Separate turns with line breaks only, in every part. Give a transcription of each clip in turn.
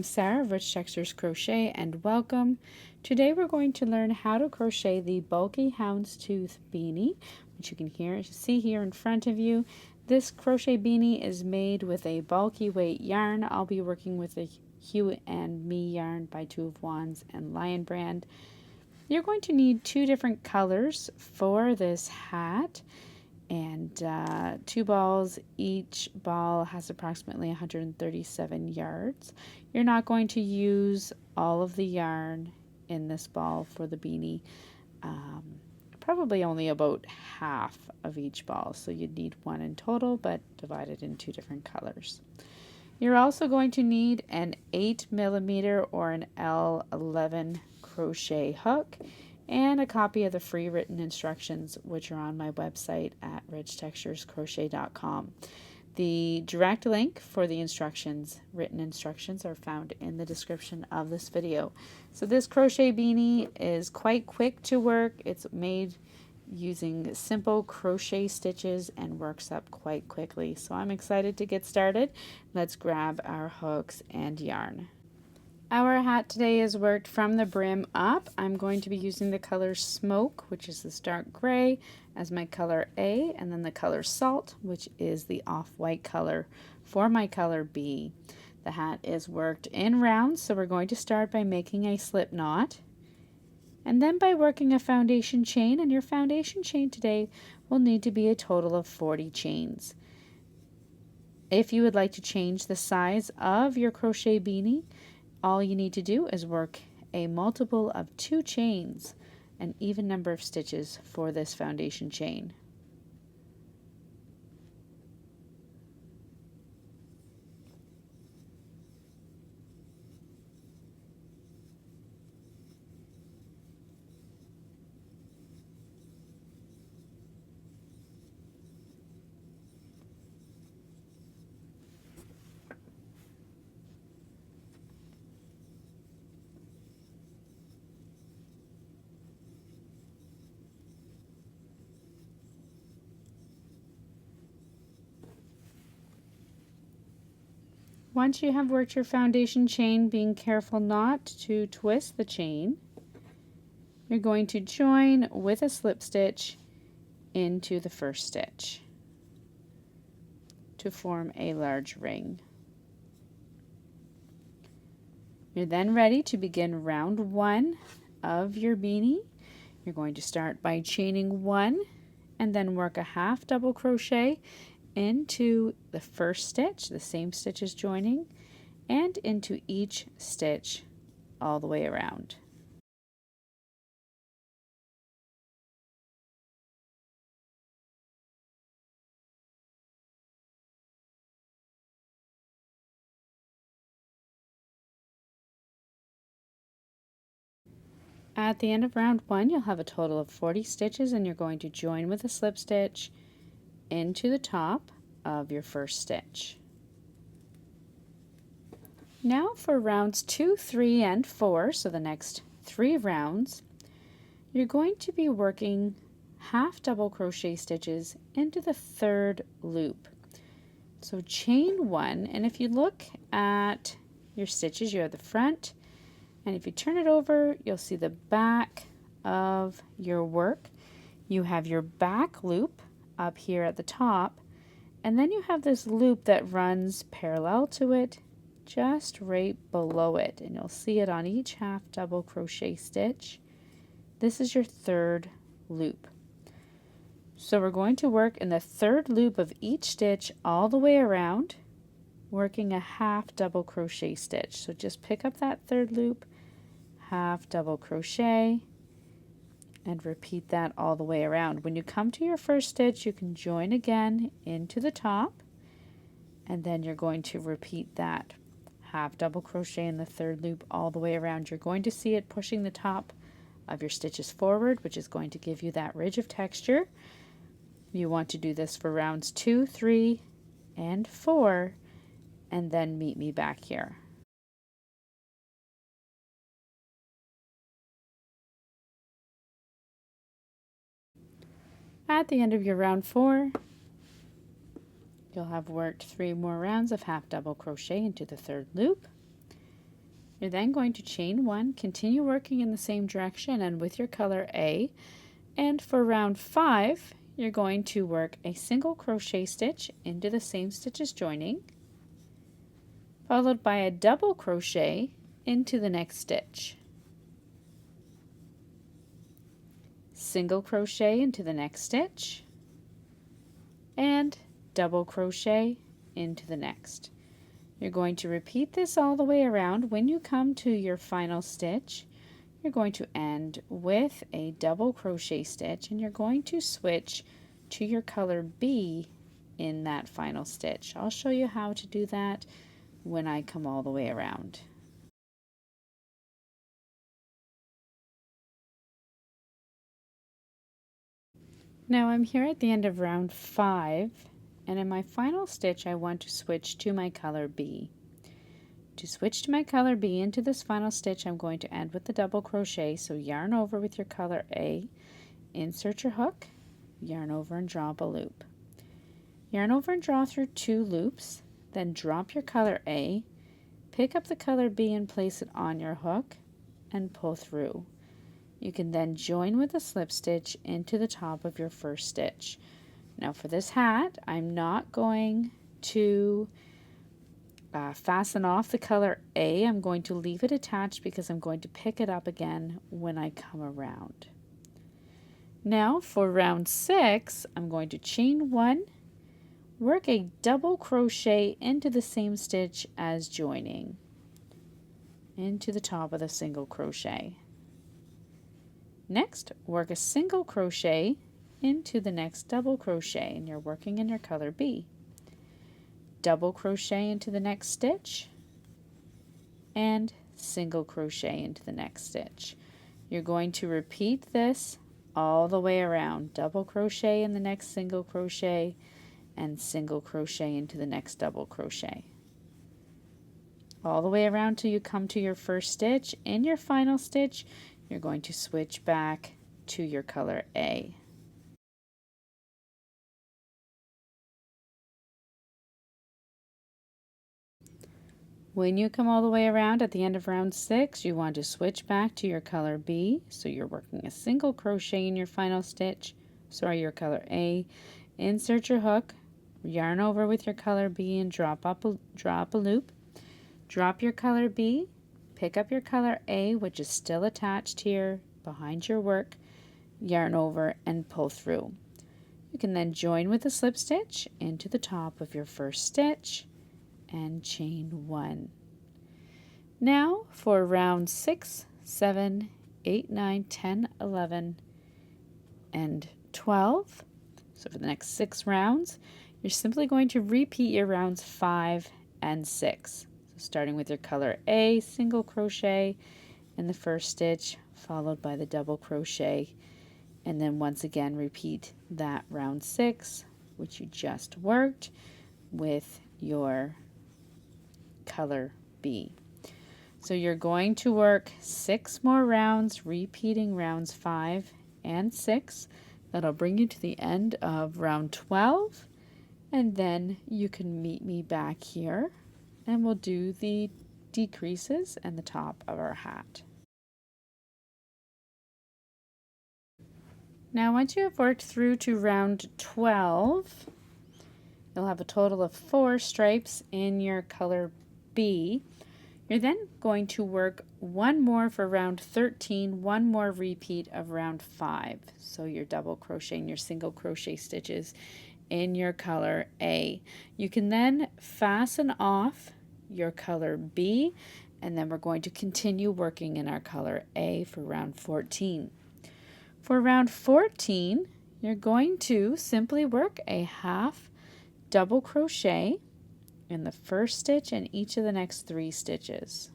I'm Sarah of Rich Textures Crochet, and welcome. Today we're going to learn how to crochet the Bulky Houndstooth Beanie, which you can see here in front of you. This crochet beanie is made with a bulky weight yarn. I'll be working with a Hue Me Yarn by 2 of Wands and Lion brand. You're going to need 2 different colors for this hat, and 2 balls. Each ball has approximately 137 yards. You're not going to use all of the yarn in this ball for the beanie. Probably only about half of each ball, so you'd need 1 in total, but divided in 2 different colors. You're also going to need an 8mm or an L11 crochet hook and a copy of the free written instructions, which are on my website at richtexturescrochet.com. The direct link for the written instructions, are found in the description of this video. So this crochet beanie is quite quick to work. It's made using simple crochet stitches and works up quite quickly. So I'm excited to get started. Let's grab our hooks and yarn. Our hat today is worked from the brim up. I'm going to be using the color Smoke, which is this dark gray, as my color A, and then the color Salt, which is the off-white color, for my color B. The hat is worked in rounds, so we're going to start by making a slip knot, and then by working a foundation chain, and your foundation chain today will need to be a total of 40 chains. If you would like to change the size of your crochet beanie, all you need to do is work a multiple of 2 chains, an even number of stitches for this foundation chain. Once you have worked your foundation chain, being careful not to twist the chain, you're going to join with a slip stitch into the first stitch to form a large ring. You're then ready to begin round 1 of your beanie. You're going to start by chaining 1 and then work a half double crochet into the first stitch, the same stitch as joining, and into each stitch all the way around. At the end of round 1, you'll have a total of 40 stitches, and you're going to join with a slip stitch into the top of your first stitch. Now for rounds 2, 3, and 4, so the next 3 rounds, you're going to be working half double crochet stitches into the 3rd loop. So chain 1, and if you look at your stitches, you have the front, and if you turn it over, you'll see the back of your work. You have your back loop up here at the top, and then you have this loop that runs parallel to it, just right below it, and you'll see it on each half double crochet stitch. This is your 3rd loop. So we're going to work in the 3rd loop of each stitch all the way around, working a half double crochet stitch. So just pick up that 3rd loop, half double crochet, and repeat that all the way around. When you come to your first stitch, you can join again into the top, and then you're going to repeat that half double crochet in the 3rd loop all the way around. You're going to see it pushing the top of your stitches forward, which is going to give you that ridge of texture. You want to do this for rounds 2, 3, and 4, and then meet me back here. At the end of your round 4, you'll have worked 3 more rounds of half double crochet into the 3rd loop. You're then going to chain 1, continue working in the same direction and with your color A, and for round 5 you're going to work a single crochet stitch into the same stitch as joining, followed by a double crochet into the next stitch, single crochet into the next stitch, and double crochet into the next. You're going to repeat this all the way around. When you come to your final stitch, you're going to end with a double crochet stitch, and you're going to switch to your color B in that final stitch. I'll show you how to do that when I come all the way around. Now I'm here at the end of round 5, and in my final stitch I want to switch to my color B. To switch to my color B into this final stitch, I'm going to end with the double crochet, so yarn over with your color A, insert your hook, yarn over and draw up a loop. Yarn over and draw through 2 loops, then drop your color A, pick up the color B and place it on your hook, and pull through. You can then join with a slip stitch into the top of your first stitch. Now for this hat, I'm not going to fasten off the color A. I'm going to leave it attached because I'm going to pick it up again when I come around. Now for round 6, I'm going to chain 1, work a double crochet into the same stitch as joining, into the top of the single crochet. Next, work a single crochet into the next double crochet, and you're working in your color B. Double crochet into the next stitch, and single crochet into the next stitch. You're going to repeat this all the way around. Double crochet in the next single crochet, and single crochet into the next double crochet. All the way around till you come to your first stitch. In your final stitch, you're going to switch back to your color A. When you come all the way around at the end of round 6, you want to switch back to your color B, so you're working a single crochet in your final stitch, your color A, insert your hook, yarn over with your color B and drop up a loop, drop your color B, pick up your color A, which is still attached here behind your work, yarn over and pull through. You can then join with a slip stitch into the top of your first stitch and chain 1. Now for round 6, 7, 8, 9, 10, 11, and 12. So for the next 6 rounds, you're simply going to repeat your rounds 5 and 6. So starting with your color A, single crochet in the first stitch, followed by the double crochet, and then once again repeat that round 6, which you just worked, with your color B. So you're going to work 6 more rounds, repeating rounds 5 and 6. That'll bring you to the end of round 12, and then you can meet me back here and we'll do the decreases and the top of our hat. Now once you have worked through to round 12, you'll have a total of 4 stripes in your color B. You're then going to work 1 more for round 13, 1 more repeat of round 5. So you're double crocheting your single crochet stitches in your color A. You can then fasten off your color B, and then we're going to continue working in our color A for round 14. For round 14, you're going to simply work a half double crochet in the first stitch and each of the next 3 stitches.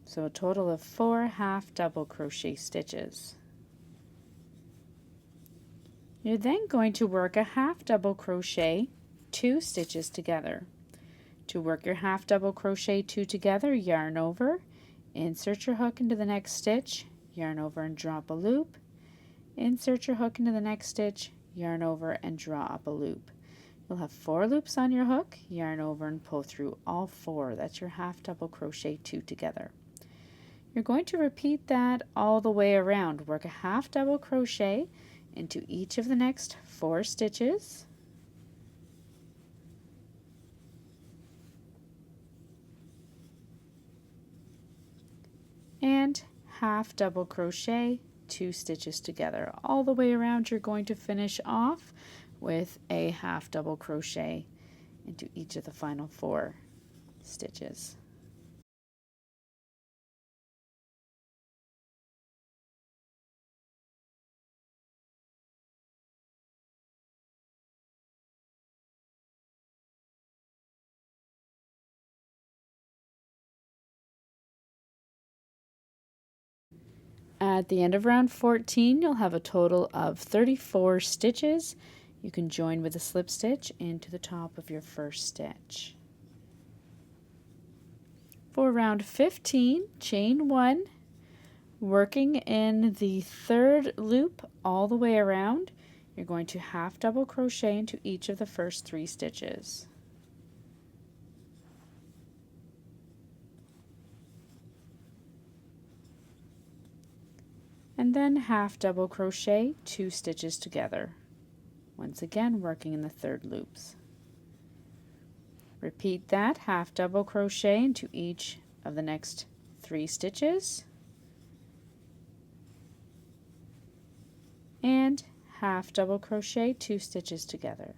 So a total of 4 half double crochet stitches. You're then going to work a half double crochet 2 stitches together. To work your half double crochet 2 together, yarn over, insert your hook into the next stitch, yarn over and drop a loop, insert your hook into the next stitch, yarn over and draw up a loop. You'll have 4 loops on your hook, yarn over and pull through all 4. That's your half double crochet 2 together. You're going to repeat that all the way around. Work a half double crochet into each of the next 4 stitches. And half double crochet 2 stitches together. All the way around, you're going to finish off with a half double crochet into each of the final 4 stitches. At the end of round 14, you'll have a total of 34 stitches. You can join with a slip stitch into the top of your first stitch. For round 15, chain 1, working in the 3rd loop all the way around. You're going to half double crochet into each of the first 3 stitches. And then half double crochet 2 stitches together. Once again, working in the 3rd loops. Repeat that, half double crochet into each of the next 3 stitches. And half double crochet 2 stitches together.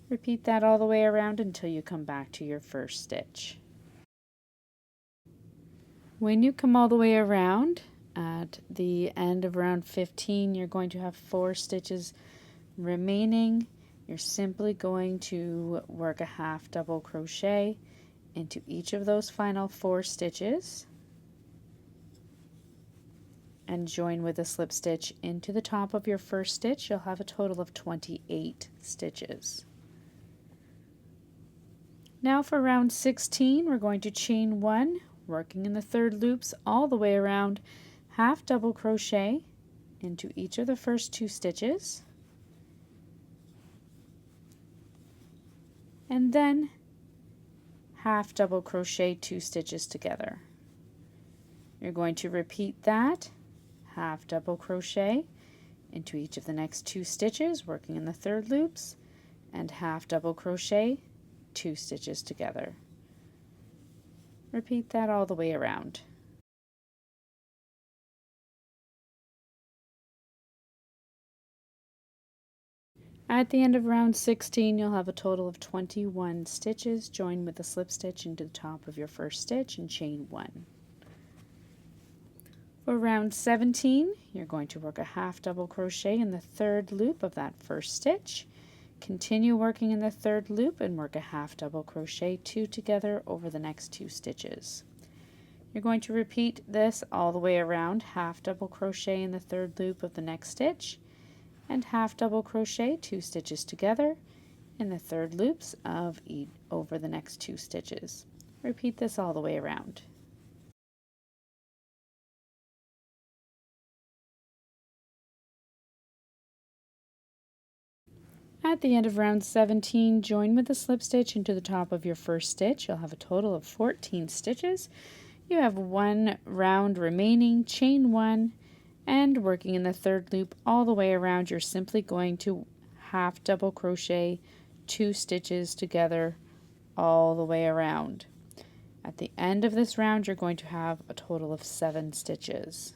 Repeat that all the way around until you come back to your first stitch. When you come all the way around, at the end of round 15, you're going to have 4 stitches remaining. You're simply going to work a half double crochet into each of those final 4 stitches and join with a slip stitch into the top of your first stitch. You'll have a total of 28 stitches. Now for round 16, we're going to chain 1, working in the 3rd loops all the way around, half double crochet into each of the first 2 stitches, and then half double crochet 2 stitches together. You're going to repeat that, half double crochet into each of the next 2 stitches, working in the 3rd loops, and half double crochet 2 stitches together. Repeat that all the way around. At the end of round 16, you'll have a total of 21 stitches. Join with a slip stitch into the top of your first stitch and chain 1. For round 17, you're going to work a half double crochet in the 3rd loop of that first stitch. Continue working in the 3rd loop and work a half double crochet 2 together over the next 2 stitches. You're going to repeat this all the way around, half double crochet in the 3rd loop of the next stitch, and half double crochet 2 stitches together in the 3rd loops of over the next 2 stitches. Repeat this all the way around. At the end of round 17, join with a slip stitch into the top of your first stitch. You'll have a total of 14 stitches. You have 1 round remaining, chain 1, and working in the 3rd loop all the way around, you're simply going to half double crochet 2 stitches together all the way around. At the end of this round, you're going to have a total of 7 stitches.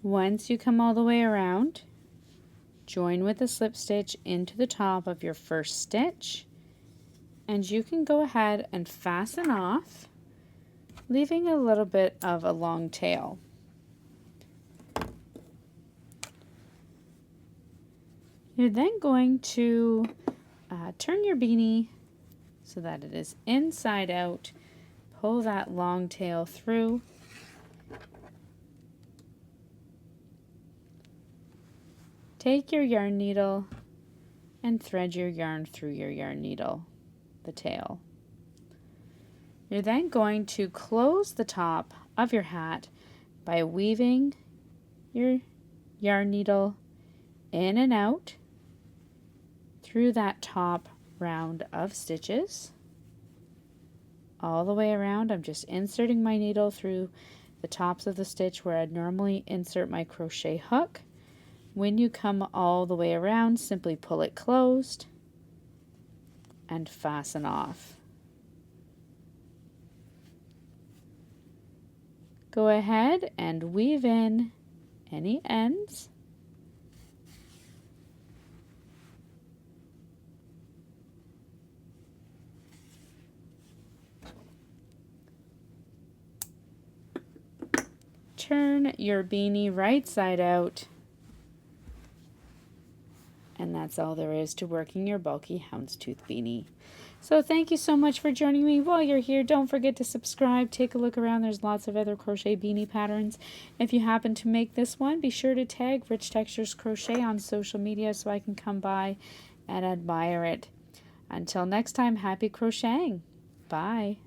Once you come all the way around, join with a slip stitch into the top of your first stitch, and you can go ahead and fasten off leaving a little bit of a long tail. You're then going to turn your beanie so that it is inside out. Pull that long tail through. Take your yarn needle and thread your yarn through your yarn needle, the tail. You're then going to close the top of your hat by weaving your yarn needle in and out through that top round of stitches. All the way around, I'm just inserting my needle through the tops of the stitch where I'd normally insert my crochet hook. When you come all the way around, simply pull it closed and fasten off. Go ahead and weave in any ends. Turn your beanie right side out. And that's all there is to working your bulky houndstooth beanie. So thank you so much for joining me. While you're here, don't forget to subscribe. Take a look around. There's lots of other crochet beanie patterns. If you happen to make this one, be sure to tag Rich Textures Crochet on social media so I can come by and admire it. Until next time, happy crocheting. Bye.